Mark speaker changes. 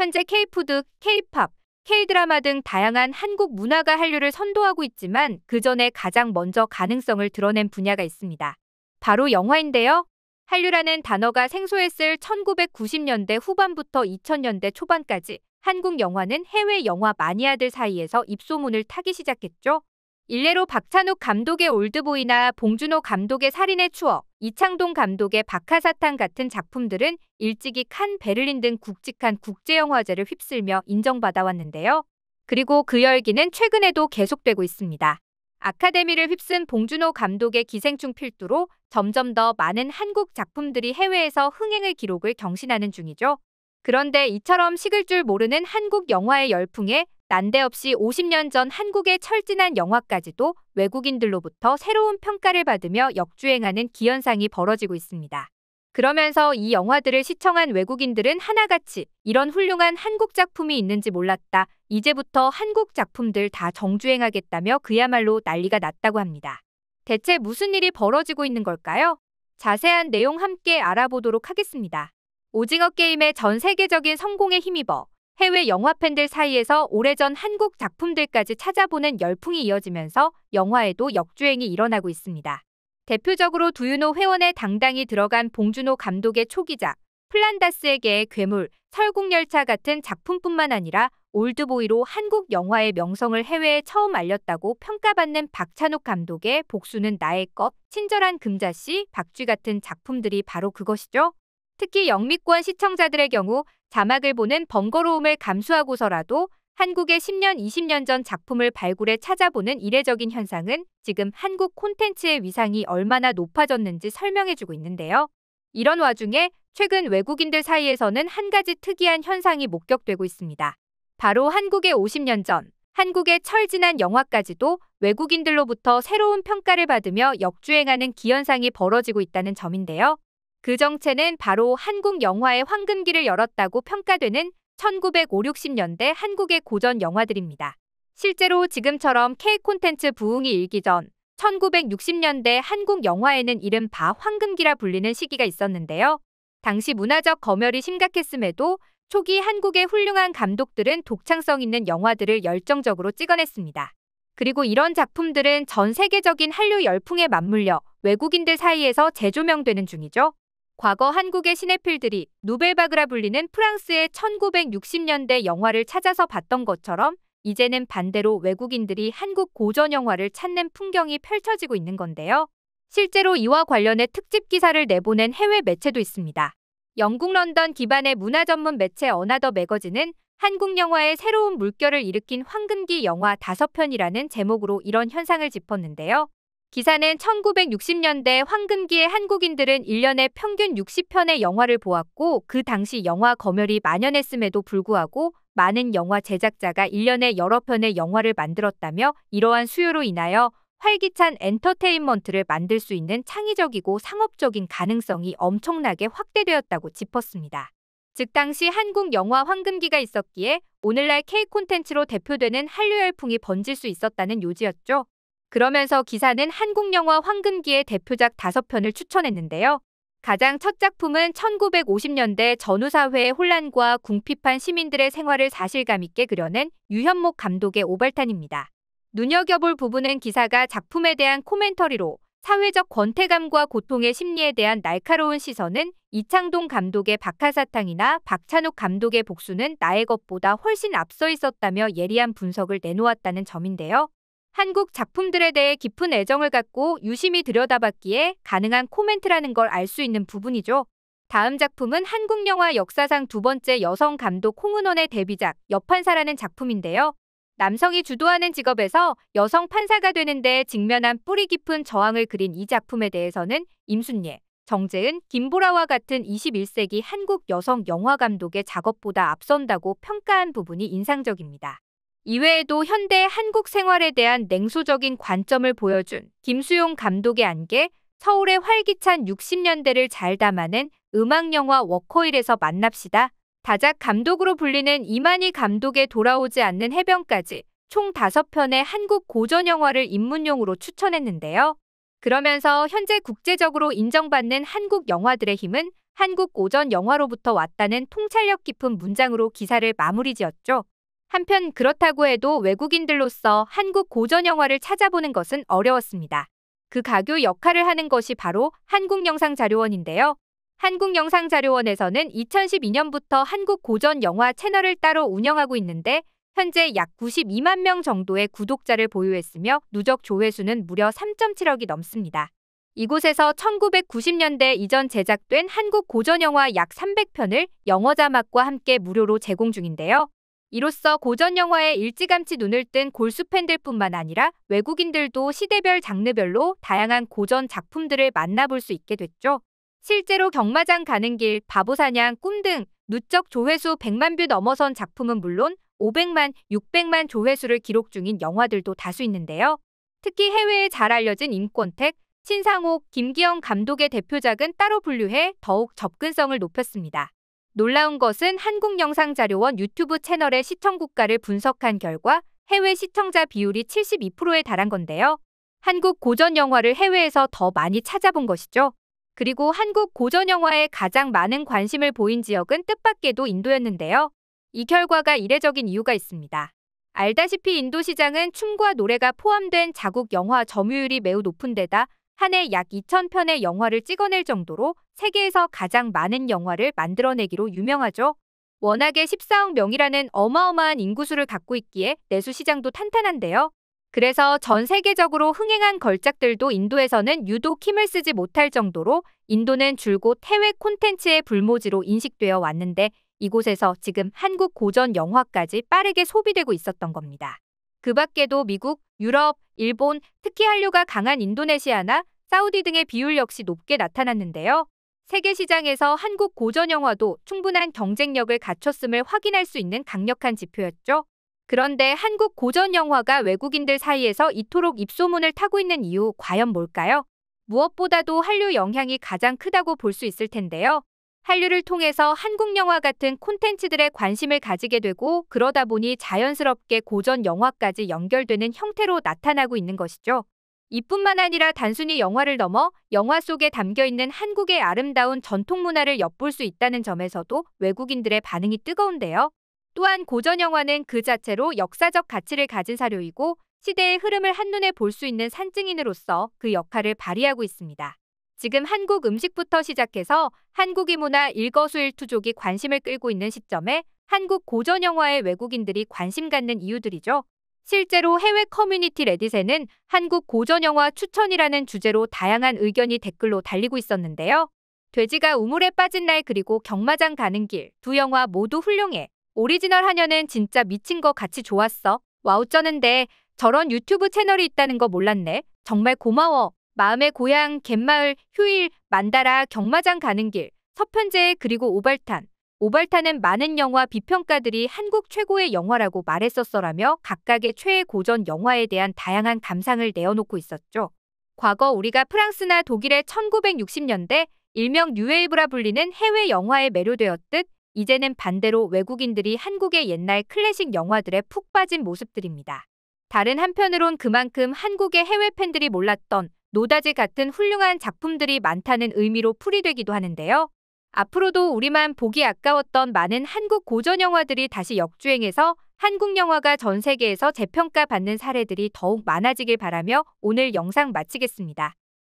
Speaker 1: 현재 K푸드, K팝, K드라마 등 다양한 한국 문화가 한류를 선도하고 있지만 그 전에 가장 먼저 가능성을 드러낸 분야가 있습니다. 바로 영화인데요. 한류라는 단어가 생소했을 1990년대 후반부터 2000년대 초반까지 한국 영화는 해외 영화 마니아들 사이에서 입소문을 타기 시작했죠. 일례로 박찬욱 감독의 올드보이나 봉준호 감독의 살인의 추억, 이창동 감독의 박하사탕 같은 작품들은 일찍이 칸, 베를린 등 굵직한 국제영화제를 휩쓸며 인정받아왔는데요. 그리고 그 열기는 최근에도 계속되고 있습니다. 아카데미를 휩쓴 봉준호 감독의 기생충 필두로 점점 더 많은 한국 작품들이 해외에서 흥행의 기록을 경신하는 중이죠. 그런데 이처럼 식을 줄 모르는 한국 영화의 열풍에 난데없이 50년 전 한국의 철진한 영화까지도 외국인들로부터 새로운 평가를 받으며 역주행하는 기현상이 벌어지고 있습니다. 그러면서 이 영화들을 시청한 외국인들은 하나같이 이런 훌륭한 한국 작품이 있는지 몰랐다. 이제부터 한국 작품들 다 정주행하겠다며 그야말로 난리가 났다고 합니다. 대체 무슨 일이 벌어지고 있는 걸까요? 자세한 내용 함께 알아보도록 하겠습니다. 오징어 게임의 전 세계적인 성공에 힘입어 해외 영화 팬들 사이에서 오래전 한국 작품들까지 찾아보는 열풍이 이어지면서 영화에도 역주행이 일어나고 있습니다. 대표적으로 두윤호 회원에 당당히 들어간 봉준호 감독의 초기작, 플란다스의 개의 괴물, 설국열차 같은 작품뿐만 아니라 올드보이로 한국 영화의 명성을 해외에 처음 알렸다고 평가받는 박찬욱 감독의 복수는 나의 것, 친절한 금자씨, 박쥐 같은 작품들이 바로 그것이죠. 특히 영미권 시청자들의 경우 자막을 보는 번거로움을 감수하고서라도 한국의 10년, 20년 전 작품을 발굴해 찾아보는 이례적인 현상은 지금 한국 콘텐츠의 위상이 얼마나 높아졌는지 설명해주고 있는데요. 이런 와중에 최근 외국인들 사이에서는 한 가지 특이한 현상이 목격되고 있습니다. 바로 한국의 50년 전, 한국의 철진한 영화까지도 외국인들로부터 새로운 평가를 받으며 역주행하는 기현상이 벌어지고 있다는 점인데요. 그 정체는 바로 한국 영화의 황금기를 열었다고 평가되는 1950, 60년대 한국의 고전 영화들입니다. 실제로 지금처럼 K 콘텐츠 부흥이 일기 전 1960년대 한국 영화에는 이른바 황금기라 불리는 시기가 있었는데요. 당시 문화적 검열이 심각했음에도 초기 한국의 훌륭한 감독들은 독창성 있는 영화들을 열정적으로 찍어냈습니다. 그리고 이런 작품들은 전 세계적인 한류 열풍에 맞물려 외국인들 사이에서 재조명되는 중이죠. 과거 한국의 시네필들이 누벨바그라 불리는 프랑스의 1960년대 영화를 찾아서 봤던 것처럼 이제는 반대로 외국인들이 한국 고전 영화를 찾는 풍경이 펼쳐지고 있는 건데요. 실제로 이와 관련해 특집 기사를 내보낸 해외 매체도 있습니다. 영국 런던 기반의 문화 전문 매체 어나더 매거진은 한국 영화의 새로운 물결을 일으킨 황금기 영화 5편이라는 제목으로 이런 현상을 짚었는데요. 기사는 1960년대 황금기의 한국인들은 1년에 평균 60편의 영화를 보았고 그 당시 영화 검열이 만연했음에도 불구하고 많은 영화 제작자가 1년에 여러 편의 영화를 만들었다며 이러한 수요로 인하여 활기찬 엔터테인먼트를 만들 수 있는 창의적이고 상업적인 가능성이 엄청나게 확대되었다고 짚었습니다. 즉 당시 한국 영화 황금기가 있었기에 오늘날 K 콘텐츠로 대표되는 한류 열풍이 번질 수 있었다는 요지였죠. 그러면서 기사는 한국 영화 황금기의 대표작 5편을 추천했는데요. 가장 첫 작품은 1950년대 전후사회의 혼란과 궁핍한 시민들의 생활을 사실감 있게 그려낸 유현목 감독의 오발탄입니다. 눈여겨볼 부분은 기사가 작품에 대한 코멘터리로 사회적 권태감과 고통의 심리에 대한 날카로운 시선은 이창동 감독의 박하사탕이나 박찬욱 감독의 복수는 나의 것보다 훨씬 앞서 있었다며 예리한 분석을 내놓았다는 점인데요. 한국 작품들에 대해 깊은 애정을 갖고 유심히 들여다봤기에 가능한 코멘트라는 걸 알 수 있는 부분이죠. 다음 작품은 한국 영화 역사상 2번째 여성 감독 홍은원의 데뷔작 여판사라는 작품인데요. 남성이 주도하는 직업에서 여성 판사가 되는데 직면한 뿌리 깊은 저항을 그린 이 작품에 대해서는 임순례, 정재은, 김보라와 같은 21세기 한국 여성 영화 감독의 작업보다 앞선다고 평가한 부분이 인상적입니다. 이외에도 현대 한국 생활에 대한 냉소적인 관점을 보여준 김수용 감독의 안개, 서울의 활기찬 60년대를 잘 담아낸 음악영화 워커힐에서 만납시다. 다작 감독으로 불리는 이만희 감독의 돌아오지 않는 해변까지 총 5편의 한국 고전 영화를 입문용으로 추천했는데요. 그러면서 현재 국제적으로 인정받는 한국 영화들의 힘은 한국 고전 영화로부터 왔다는 통찰력 깊은 문장으로 기사를 마무리 지었죠. 한편 그렇다고 해도 외국인들로서 한국 고전 영화를 찾아보는 것은 어려웠습니다. 그 가교 역할을 하는 것이 바로 한국영상자료원인데요. 한국영상자료원에서는 2012년부터 한국 고전 영화 채널을 따로 운영하고 있는데 현재 약 92만 명 정도의 구독자를 보유했으며 누적 조회수는 무려 3.7억이 넘습니다. 이곳에서 1990년대 이전 제작된 한국 고전 영화 약 300편을 영어 자막과 함께 무료로 제공 중인데요. 이로써 고전 영화에 일찌감치 눈을 뜬 골수 팬들뿐만 아니라 외국인들도 시대별 장르별로 다양한 고전 작품들을 만나볼 수 있게 됐죠. 실제로 경마장 가는 길, 바보사냥, 꿈 등 누적 조회수 100만 뷰 넘어선 작품은 물론 500만, 600만 조회수를 기록 중인 영화들도 다수 있는데요. 특히 해외에 잘 알려진 임권택, 신상옥, 김기영 감독의 대표작은 따로 분류해 더욱 접근성을 높였습니다. 놀라운 것은 한국영상자료원 유튜브 채널의 시청국가를 분석한 결과 해외 시청자 비율이 72%에 달한 건데요. 한국 고전 영화를 해외에서 더 많이 찾아본 것이죠. 그리고 한국 고전 영화에 가장 많은 관심을 보인 지역은 뜻밖에도 인도였는데요. 이 결과가 이례적인 이유가 있습니다. 알다시피 인도 시장은 춤과 노래가 포함된 자국 영화 점유율이 매우 높은 데다 한 해 약 2,000편의 영화를 찍어낼 정도로 세계에서 가장 많은 영화를 만들어내기로 유명하죠. 워낙에 14억 명이라는 어마어마한 인구수를 갖고 있기에 내수 시장도 탄탄한데요. 그래서 전 세계적으로 흥행한 걸작들도 인도에서는 유독 힘을 쓰지 못할 정도로 인도는 줄곧 해외 콘텐츠의 불모지로 인식되어 왔는데 이곳에서 지금 한국 고전 영화까지 빠르게 소비되고 있었던 겁니다. 그 밖에도 미국, 유럽, 일본, 특히 한류가 강한 인도네시아나 사우디 등의 비율 역시 높게 나타났는데요. 세계 시장에서 한국 고전 영화도 충분한 경쟁력을 갖췄음을 확인할 수 있는 강력한 지표였죠. 그런데 한국 고전 영화가 외국인들 사이에서 이토록 입소문을 타고 있는 이유 과연 뭘까요? 무엇보다도 한류 영향이 가장 크다고 볼 수 있을 텐데요. 한류를 통해서 한국 영화 같은 콘텐츠들에 관심을 가지게 되고 그러다 보니 자연스럽게 고전 영화까지 연결되는 형태로 나타나고 있는 것이죠. 이뿐만 아니라 단순히 영화를 넘어 영화 속에 담겨있는 한국의 아름다운 전통 문화를 엿볼 수 있다는 점에서도 외국인들의 반응이 뜨거운데요. 또한 고전 영화는 그 자체로 역사적 가치를 가진 사료이고 시대의 흐름을 한눈에 볼 수 있는 산증인으로서 그 역할을 발휘하고 있습니다. 지금 한국 음식부터 시작해서 한국의 문화 일거수일투족이 관심을 끌고 있는 시점에 한국 고전 영화에 외국인들이 관심 갖는 이유들이죠. 실제로 해외 커뮤니티 레딧에는 한국 고전 영화 추천이라는 주제로 다양한 의견이 댓글로 달리고 있었는데요. 돼지가 우물에 빠진 날 그리고 경마장 가는 길 두 영화 모두 훌륭해. 오리지널 하녀는 진짜 미친 거 같이 좋았어. 와우 쩌는데 저런 유튜브 채널이 있다는 거 몰랐네. 정말 고마워. 마음의 고향, 갯마을, 휴일, 만다라, 경마장 가는 길, 서편제 그리고 오발탄. 오발탄은 많은 영화 비평가들이 한국 최고의 영화라고 말했었어라며 각각의 최애 고전 영화에 대한 다양한 감상을 내어놓고 있었죠. 과거 우리가 프랑스나 독일의 1960년대 일명 뉴웨이브라 불리는 해외 영화에 매료되었듯 이제는 반대로 외국인들이 한국의 옛날 클래식 영화들에 푹 빠진 모습들입니다. 다른 한편으론 그만큼 한국의 해외 팬들이 몰랐던 노다지 같은 훌륭한 작품들이 많다는 의미로 풀이되기도 하는데요. 앞으로도 우리만 보기 아까웠던 많은 한국 고전 영화들이 다시 역주행해서 한국 영화가 전 세계에서 재평가받는 사례들이 더욱 많아지길 바라며 오늘 영상 마치겠습니다.